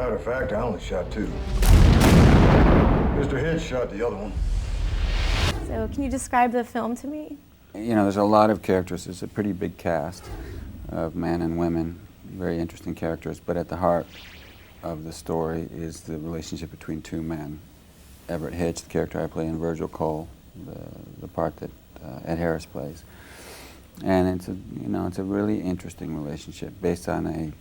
Matter of fact, I only shot 2. Mr. Hitch shot the other one. So can you describe the film to me? You know, there's a lot of characters. There's a pretty big cast of men and women, very interesting characters, but at the heart of the story is the relationship between 2 men. Everett Hitch, the character I play, and Virgil Cole, the part that Ed Harris plays. And it's a really interesting relationship based on a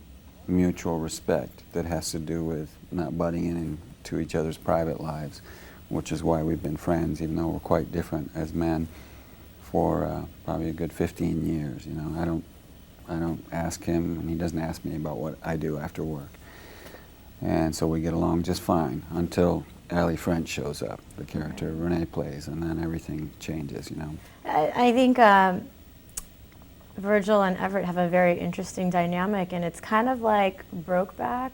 mutual respect that has to do with not butting into each other's private lives, which is why we've been friends, even though we're quite different as men, for probably a good 15 years. You know, I don't ask him, and he doesn't ask me about what I do after work. And so we get along just fine until Allie French shows up, the character Renee plays, and then everything changes, you know. I think Virgil and Everett have a very interesting dynamic, and it's kind of like Brokeback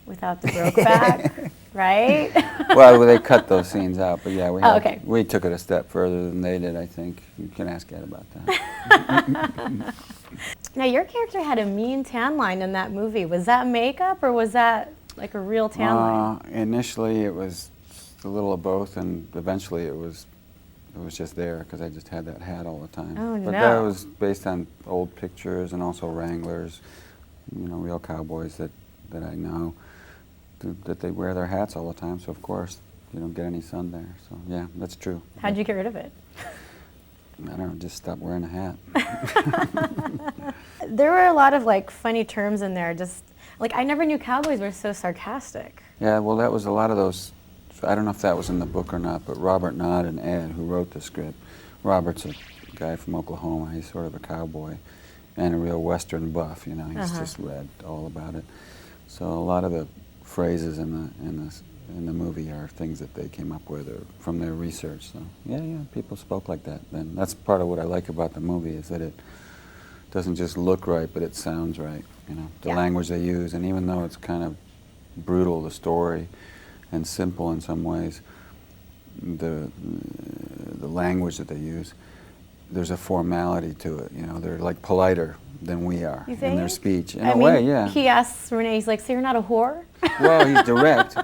without the Brokeback, right? Well, they cut those scenes out, but yeah, okay. We took it a step further than they did, I think. You can ask Ed about that. Now, your character had a mean tan line in that movie. Was that makeup, or was that like a real tan line? Initially, it was a little of both, and eventually it was just there because I just had that hat all the time. Oh, but no. that was based on old pictures and also Wranglers, you know, real cowboys that I know, that they wear their hats all the time, so of course you don't get any sun there. So yeah, that's true. How'd you get rid of it? I don't know, just stop wearing a hat. There were a lot of like funny terms in there. Just like I never knew cowboys were so sarcastic. Yeah, well, that was a lot of those. I don't know if that was in the book or not, but Robert Nod and Ed, who wrote the script, Robert's a guy from Oklahoma. He's sort of a cowboy and a real Western buff. You know, he's just read all about it. So a lot of the phrases in the movie are things that they came up with or from their research. So yeah, people spoke like that. And that's part of what I like about the movie, is that it doesn't just look right, but it sounds right. You know, the language they use, and even though it's kind of brutal, the story, and simple in some ways, the language that they use, there's a formality to it. You know, they're like politer than we are in their speech. In a way, yeah. He asks Renee, he's like, "So you're not a whore?" Well, he's direct.